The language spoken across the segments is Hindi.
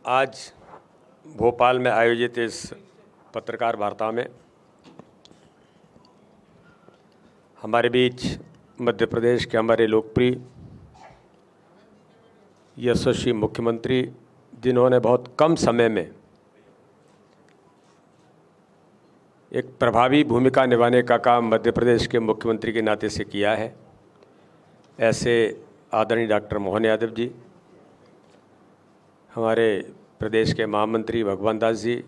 आज भोपाल में आयोजित इस पत्रकार वार्ता में हमारे बीच मध्य प्रदेश के हमारे लोकप्रिय यशस्वी मुख्यमंत्री, जिन्होंने बहुत कम समय में एक प्रभावी भूमिका निभाने का काम मध्य प्रदेश के मुख्यमंत्री के नाते से किया है, ऐसे आदरणीय डॉक्टर मोहन यादव जी, हमारे प्रदेश के महामंत्री भगवान दास जी,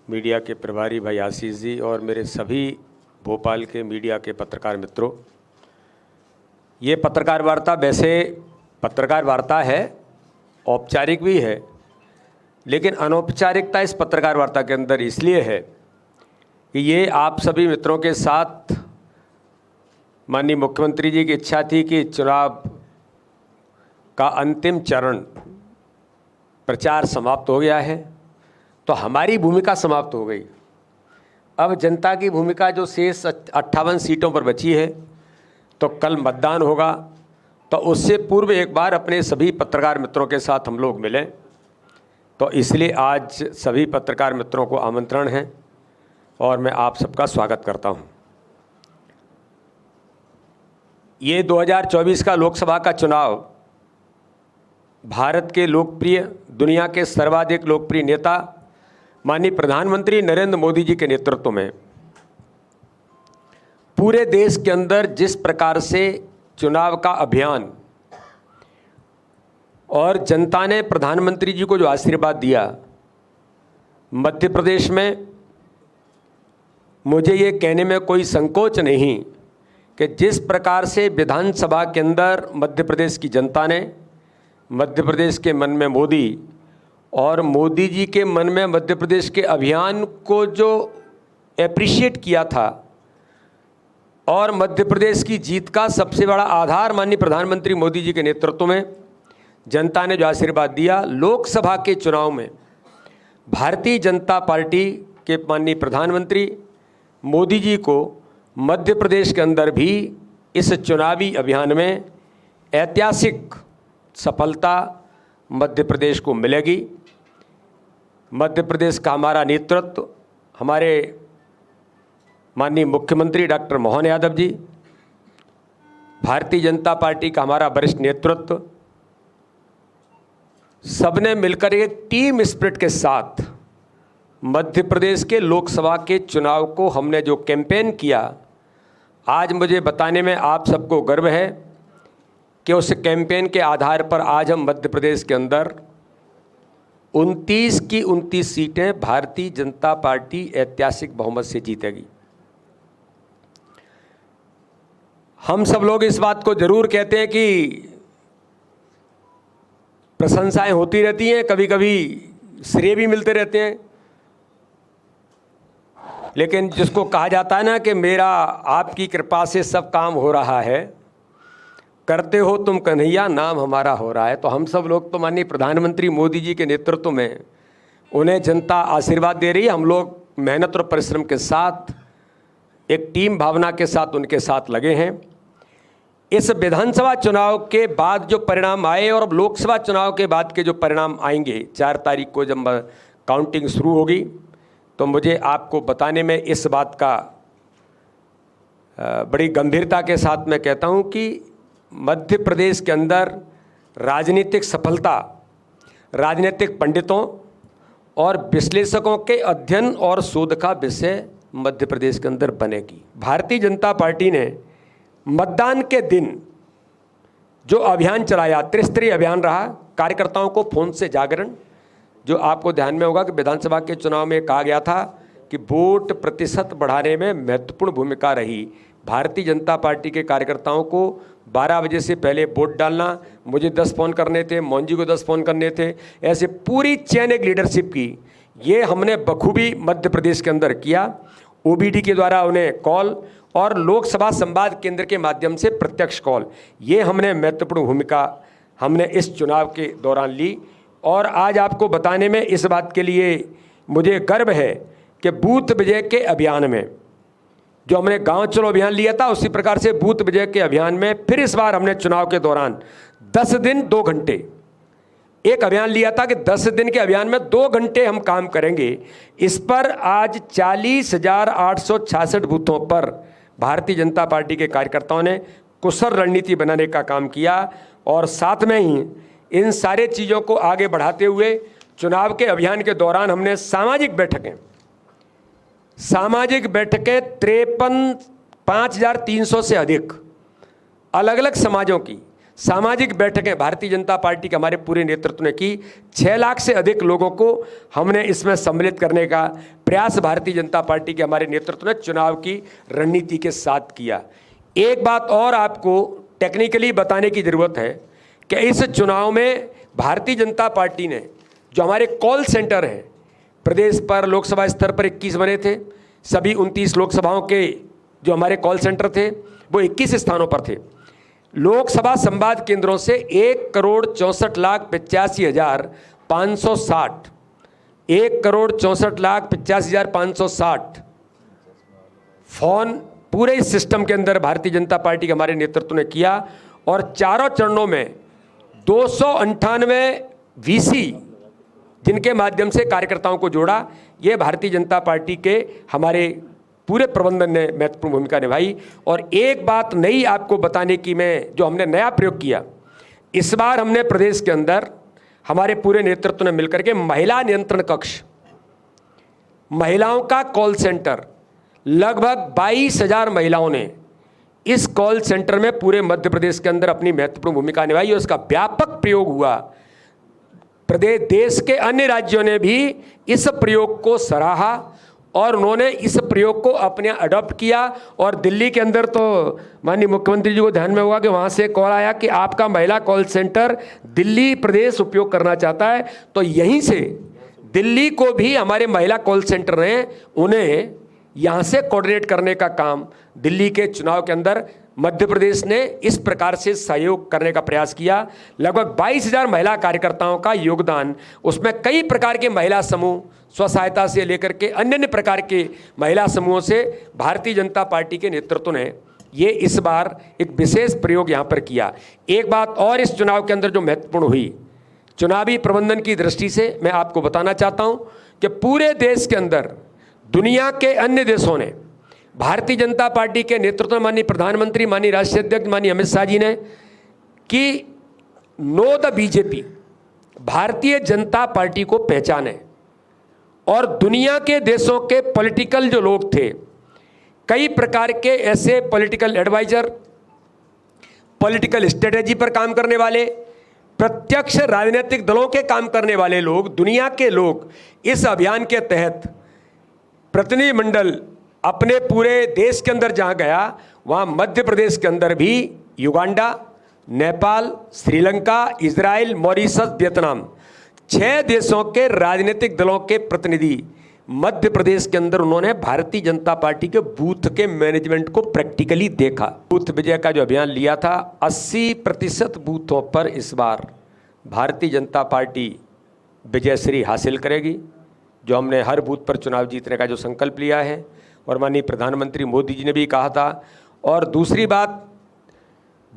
मीडिया के प्रभारी भाई आशीष जी और मेरे सभी भोपाल के मीडिया के पत्रकार मित्रों। ये पत्रकार वार्ता वैसे पत्रकार वार्ता है, औपचारिक भी है, लेकिन अनौपचारिकता इस पत्रकार वार्ता के अंदर इसलिए है कि ये आप सभी मित्रों के साथ माननीय मुख्यमंत्री जी की इच्छा थी कि चुनाव का अंतिम चरण प्रचार समाप्त हो गया है, तो हमारी भूमिका समाप्त हो गई। अब जनता की भूमिका जो शेष 58 सीटों पर बची है, तो कल मतदान होगा, तो उससे पूर्व एक बार अपने सभी पत्रकार मित्रों के साथ हम लोग मिलें। तो इसलिए आज सभी पत्रकार मित्रों को आमंत्रण है और मैं आप सबका स्वागत करता हूं। ये 2024 का लोकसभा का चुनाव भारत के लोकप्रिय, दुनिया के सर्वाधिक लोकप्रिय नेता माननीय प्रधानमंत्री नरेंद्र मोदी जी के नेतृत्व में पूरे देश के अंदर जिस प्रकार से चुनाव का अभियान और जनता ने प्रधानमंत्री जी को जो आशीर्वाद दिया, मध्य प्रदेश में मुझे ये कहने में कोई संकोच नहीं कि जिस प्रकार से विधानसभा के अंदर मध्य प्रदेश की जनता ने मध्य प्रदेश के मन में मोदी और मोदी जी के मन में मध्य प्रदेश के अभियान को जो एप्रिशिएट किया था और मध्य प्रदेश की जीत का सबसे बड़ा आधार माननीय प्रधानमंत्री मोदी जी के नेतृत्व में जनता ने जो आशीर्वाद दिया, लोकसभा के चुनाव में भारतीय जनता पार्टी के माननीय प्रधानमंत्री मोदी जी को मध्य प्रदेश के अंदर भी इस चुनावी अभियान में ऐतिहासिक सफलता मध्य प्रदेश को मिलेगी। मध्य प्रदेश का हमारा नेतृत्व, हमारे माननीय मुख्यमंत्री डॉक्टर मोहन यादव जी, भारतीय जनता पार्टी का हमारा वरिष्ठ नेतृत्व, सबने मिलकर एक टीम स्पिरिट के साथ मध्य प्रदेश के लोकसभा के चुनाव को हमने जो कैंपेन किया, आज मुझे बताने में आप सबको गर्व है कि उस कैंपेन के आधार पर आज हम मध्य प्रदेश के अंदर 29 की 29 सीटें भारतीय जनता पार्टी ऐतिहासिक बहुमत से जीतेगी। हम सब लोग इस बात को जरूर कहते हैं कि प्रशंसाएं होती रहती हैं, कभी कभी श्रेय भी मिलते रहते हैं, लेकिन जिसको कहा जाता है ना कि मेरा आपकी कृपा से सब काम हो रहा है, करते हो तुम कन्हैया, नाम हमारा हो रहा है। तो हम सब लोग तो माननीय प्रधानमंत्री मोदी जी के नेतृत्व में उन्हें जनता आशीर्वाद दे रही है। हम लोग मेहनत और परिश्रम के साथ एक टीम भावना के साथ उनके साथ लगे हैं। इस विधानसभा चुनाव के बाद जो परिणाम आए और अब लोकसभा चुनाव के बाद के जो परिणाम आएंगे, 4 तारीख को जब काउंटिंग शुरू होगी, तो मुझे आपको बताने में इस बात का बड़ी गंभीरता के साथ मैं कहता हूं कि मध्य प्रदेश के अंदर राजनीतिक सफलता राजनीतिक पंडितों और विश्लेषकों के अध्ययन और शोध का विषय मध्य प्रदेश के अंदर बनेगी। भारतीय जनता पार्टी ने मतदान के दिन जो अभियान चलाया, त्रिस्तरीय अभियान रहा, कार्यकर्ताओं को फोन से जागरण, जो आपको ध्यान में होगा कि विधानसभा के चुनाव में कहा गया था कि वोट प्रतिशत बढ़ाने में महत्वपूर्ण भूमिका रही। भारतीय जनता पार्टी के कार्यकर्ताओं को 12 बजे से पहले वोट डालना, मुझे 10 फ़ोन करने थे, मोहन जी को 10 फ़ोन करने थे, ऐसे पूरी चेन एक लीडरशिप की, ये हमने बखूबी मध्य प्रदेश के अंदर किया। ओबीडी के द्वारा उन्हें कॉल और लोकसभा संवाद केंद्र के माध्यम से प्रत्यक्ष कॉल, ये हमने महत्वपूर्ण भूमिका हमने इस चुनाव के दौरान ली। और आज आपको बताने में इस बात के लिए मुझे गर्व है कि बूथ विजय के अभियान में जो हमने गांव चलो अभियान लिया था, उसी प्रकार से बूथ विजय के अभियान में फिर इस बार हमने चुनाव के दौरान 10 दिन 2 घंटे एक अभियान लिया था कि 10 दिन के अभियान में 2 घंटे हम काम करेंगे। इस पर आज 40,866 बूथों पर भारतीय जनता पार्टी के कार्यकर्ताओं ने कुशल रणनीति बनाने का काम किया और साथ में ही इन सारे चीज़ों को आगे बढ़ाते हुए चुनाव के अभियान के दौरान हमने सामाजिक बैठकें 5,300 से अधिक अलग अलग समाजों की सामाजिक बैठकें भारतीय जनता पार्टी के हमारे पूरे नेतृत्व ने की। 6 लाख से अधिक लोगों को हमने इसमें सम्मिलित करने का प्रयास भारतीय जनता पार्टी के हमारे नेतृत्व ने चुनाव की रणनीति के साथ किया। एक बात और आपको टेक्निकली बताने की ज़रूरत है कि इस चुनाव में भारतीय जनता पार्टी ने जो हमारे कॉल सेंटर हैं प्रदेश पर लोकसभा स्तर पर 21 बने थे, सभी 29 लोकसभाओं के जो हमारे कॉल सेंटर थे वो 21 स्थानों पर थे। लोकसभा संवाद केंद्रों से 1,64,85,560 1,64,85,560 फोन पूरे इस सिस्टम के अंदर भारतीय जनता पार्टी के हमारे नेतृत्व ने किया और चारों चरणों में 298 वीसी जिनके माध्यम से कार्यकर्ताओं को जोड़ा। ये भारतीय जनता पार्टी के हमारे पूरे प्रबंधन ने महत्वपूर्ण भूमिका निभाई। और एक बात नई आपको बताने की मैं जो हमने नया प्रयोग किया, इस बार हमने प्रदेश के अंदर हमारे पूरे नेतृत्व ने मिलकर के महिला नियंत्रण कक्ष, महिलाओं का कॉल सेंटर, लगभग 22,000 महिलाओं ने इस कॉल सेंटर में पूरे मध्य प्रदेश के अंदर अपनी महत्वपूर्ण भूमिका निभाई और इसका व्यापक प्रयोग हुआ। प्रदेश देश के अन्य राज्यों ने भी इस प्रयोग को सराहा और उन्होंने इस प्रयोग को अपने अडॉप्ट किया। और दिल्ली के अंदर तो माननीय मुख्यमंत्री जी को ध्यान में होगा कि वहाँ से कॉल आया कि आपका महिला कॉल सेंटर दिल्ली प्रदेश उपयोग करना चाहता है, तो यहीं से दिल्ली को भी हमारे महिला कॉल सेंटर ने उन्हें यहाँ से कोऑर्डिनेट करने का काम दिल्ली के चुनाव के अंदर मध्य प्रदेश ने इस प्रकार से सहयोग करने का प्रयास किया। लगभग 22,000 महिला कार्यकर्ताओं का योगदान, उसमें कई प्रकार के महिला समूह, स्व सहायता से लेकर के अन्य अन्य प्रकार के महिला समूहों से भारतीय जनता पार्टी के नेतृत्व ने ये इस बार एक विशेष प्रयोग यहाँ पर किया। एक बात और इस चुनाव के अंदर जो महत्वपूर्ण हुई, चुनावी प्रबंधन की दृष्टि से मैं आपको बताना चाहता हूँ कि पूरे देश के अंदर दुनिया के अन्य देशों ने भारतीय जनता पार्टी के नेतृत्व में माननीय प्रधानमंत्री, माननीय राष्ट्रीय अध्यक्ष माननीय अमित शाह जी ने कि know the BJP, Bharatiya Janata party को पहचाने। और दुनिया के देशों के पॉलिटिकल जो लोग थे, कई प्रकार के ऐसे पॉलिटिकल एडवाइजर, पॉलिटिकल स्ट्रेटेजी पर काम करने वाले, प्रत्यक्ष राजनीतिक दलों के काम करने वाले लोग, दुनिया के लोग इस अभियान के तहत प्रतिनिधिमंडल अपने पूरे देश के अंदर जहां गया, वहां मध्य प्रदेश के अंदर भी Uganda, Nepal, Sri Lanka, Israel, Mauritius, Vietnam, 6 देशों के राजनीतिक दलों के प्रतिनिधि मध्य प्रदेश के अंदर उन्होंने भारतीय जनता पार्टी के बूथ के मैनेजमेंट को प्रैक्टिकली देखा। बूथ विजय का जो अभियान लिया था, 80% बूथों पर इस बार भारतीय जनता पार्टी विजयश्री हासिल करेगी, जो हमने हर बूथ पर चुनाव जीतने का जो संकल्प लिया है और माननीय प्रधानमंत्री मोदी जी ने भी कहा था। और दूसरी बात,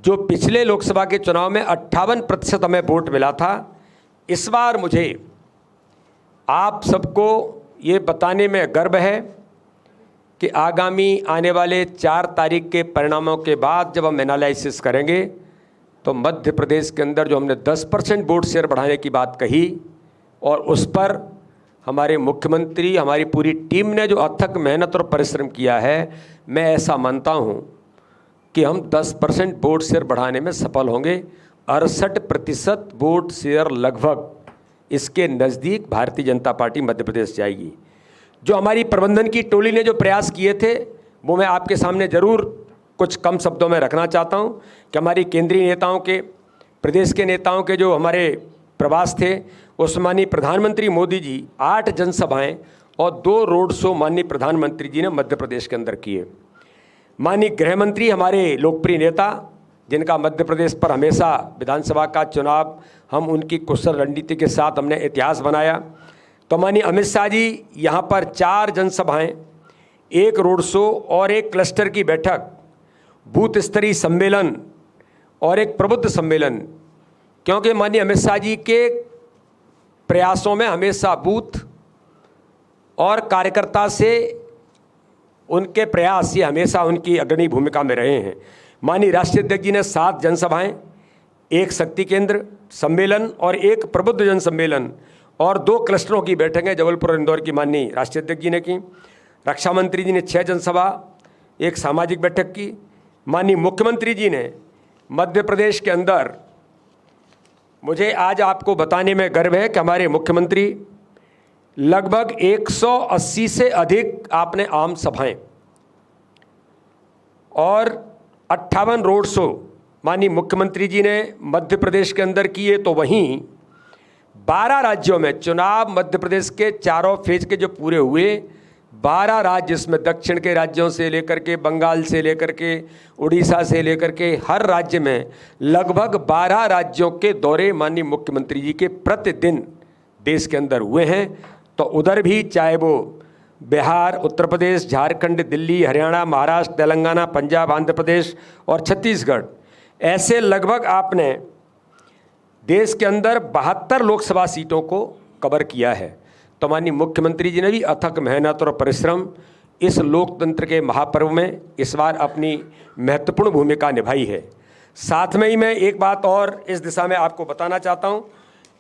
जो पिछले लोकसभा के चुनाव में 58% हमें वोट मिला था, इस बार मुझे आप सबको ये बताने में गर्व है कि आगामी आने वाले 4 तारीख के परिणामों के बाद जब हम एनालिसिस करेंगे तो मध्य प्रदेश के अंदर जो हमने 10% वोट शेयर बढ़ाने की बात कही और उस पर हमारे मुख्यमंत्री, हमारी पूरी टीम ने जो अथक मेहनत और परिश्रम किया है, मैं ऐसा मानता हूं कि हम 10% वोट शेयर बढ़ाने में सफल होंगे। 68% वोट शेयर लगभग इसके नज़दीक भारतीय जनता पार्टी मध्य प्रदेश जाएगी। जो हमारी प्रबंधन की टोली ने जो प्रयास किए थे वो मैं आपके सामने ज़रूर कुछ कम शब्दों में रखना चाहता हूं कि हमारी केंद्रीय नेताओं के, प्रदेश के नेताओं के जो हमारे प्रवास थे, उस माननीय प्रधानमंत्री मोदी जी 8 जनसभाएं और 2 रोड शो माननीय प्रधानमंत्री जी ने मध्य प्रदेश के अंदर किए। माननीय गृह मंत्री, हमारे लोकप्रिय नेता, जिनका मध्य प्रदेश पर हमेशा विधानसभा का चुनाव हम उनकी कुशल रणनीति के साथ हमने इतिहास बनाया, तो माननीय अमित शाह जी यहाँ पर 4 जनसभाएं, 1 रोड शो और 1 क्लस्टर की बैठक, बूथ स्तरीय सम्मेलन और एक प्रबुद्ध सम्मेलन, क्योंकि माननीय अमित शाह जी के प्रयासों में हमेशा बूथ और कार्यकर्ता से उनके प्रयास ये हमेशा उनकी अग्रणी भूमिका में रहे हैं। माननीय राष्ट्रीय अध्यक्ष जी ने 7 जनसभाएं, 1 शक्ति केंद्र सम्मेलन और 1 प्रबुद्ध जन सम्मेलन और 2 क्लस्टरों की बैठकें जबलपुर और इंदौर की माननीय राष्ट्रीय अध्यक्ष जी ने की। रक्षा मंत्री जी ने 6 जनसभा, 1 सामाजिक बैठक की। माननीय मुख्यमंत्री जी ने मध्य प्रदेश के अंदर, मुझे आज आपको बताने में गर्व है कि हमारे मुख्यमंत्री लगभग 180 से अधिक आपने आम सभाएं और 58 रोड शो माननीय मुख्यमंत्री जी ने मध्य प्रदेश के अंदर किए। तो वहीं 12 राज्यों में चुनाव मध्य प्रदेश के चारों फेज के जो पूरे हुए, 12 राज्य, इसमें दक्षिण के राज्यों से लेकर के, बंगाल से लेकर के, उड़ीसा से लेकर के, हर राज्य में लगभग 12 राज्यों के दौरे माननीय मुख्यमंत्री जी के प्रतिदिन देश के अंदर हुए हैं। तो उधर भी चाहे वो बिहार, उत्तर प्रदेश, झारखंड, दिल्ली, हरियाणा, महाराष्ट्र, तेलंगाना, पंजाब, आंध्र प्रदेश और छत्तीसगढ़, ऐसे लगभग आपने देश के अंदर 72 लोकसभा सीटों को कवर किया है। तो माननीय मुख्यमंत्री जी ने भी अथक मेहनत और परिश्रम इस लोकतंत्र के महापर्व में इस बार अपनी महत्वपूर्ण भूमिका निभाई है। साथ में ही मैं एक बात और इस दिशा में आपको बताना चाहता हूं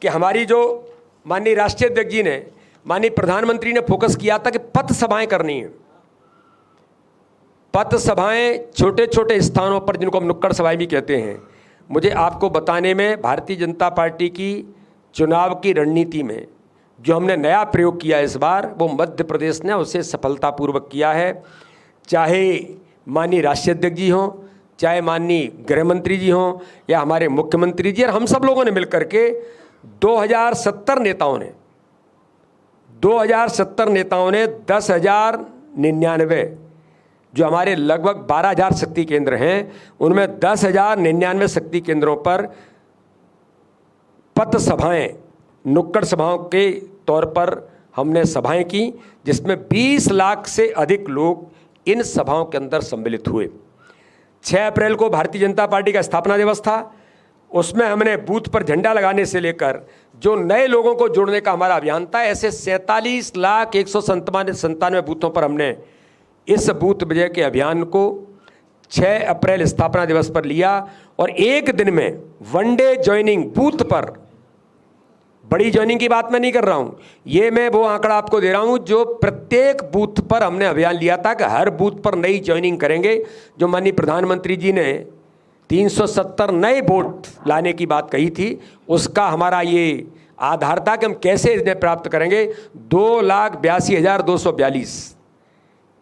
कि हमारी जो माननीय राष्ट्रीय अध्यक्ष जी ने, माननीय प्रधानमंत्री ने फोकस किया था कि पथ सभाएं करनी है। पथ सभाएं छोटे छोटे स्थानों पर, जिनको हम नुक्कड़ सभाएं भी कहते हैं। मुझे आपको बताने में भारतीय जनता पार्टी की चुनाव की रणनीति में जो हमने नया प्रयोग किया इस बार, वो मध्य प्रदेश ने उसे सफलतापूर्वक किया है। चाहे माननीय राष्ट्रीय अध्यक्ष जी हों, चाहे माननीय गृह मंत्री जी हों, या हमारे मुख्यमंत्री जी, और हम सब लोगों ने मिलकर के 2070 नेताओं ने 10,099 जो हमारे लगभग 12,000 शक्ति केंद्र हैं, उनमें 10,099 शक्ति केंद्रों पर पथ सभाएं, नुक्कड़ सभाओं के तौर पर हमने सभाएं की, जिसमें 20 लाख से अधिक लोग इन सभाओं के अंदर सम्मिलित हुए। 6 अप्रैल को भारतीय जनता पार्टी का स्थापना दिवस था। उसमें हमने बूथ पर झंडा लगाने से लेकर जो नए लोगों को जोड़ने का हमारा अभियान था, ऐसे 47,197 बूथों पर हमने इस बूथ विजय के अभियान को 6 अप्रैल स्थापना दिवस पर लिया। और एक दिन में वनडे ज्वाइनिंग बूथ पर, बड़ी ज्वाइनिंग की बात मैं नहीं कर रहा हूं, ये मैं वो आंकड़ा आपको दे रहा हूं जो प्रत्येक बूथ पर हमने अभियान लिया था कि हर बूथ पर नई ज्वाइनिंग करेंगे। जो माननीय प्रधानमंत्री जी ने 370 नए वोट लाने की बात कही थी, उसका हमारा ये आधार था कि हम कैसे इन्हें प्राप्त करेंगे। 2,82,242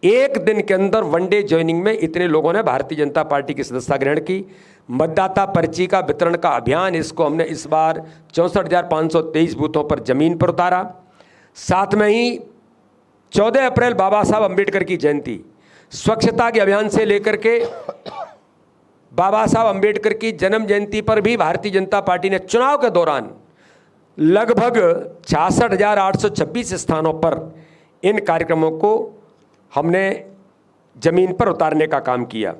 एक दिन के अंदर वनडे ज्वाइनिंग में इतने लोगों ने भारतीय जनता पार्टी की सदस्यता ग्रहण की। मतदाता पर्ची का वितरण का अभियान, इसको हमने इस बार 64,523 बूथों पर जमीन पर उतारा। साथ में ही 14 अप्रैल बाबा साहब अम्बेडकर की जयंती, स्वच्छता के अभियान से लेकर के बाबा साहब अम्बेडकर की जन्म जयंती पर भी भारतीय जनता पार्टी ने चुनाव के दौरान लगभग 66,826 स्थानों पर इन कार्यक्रमों को हमने जमीन पर उतारने का काम किया।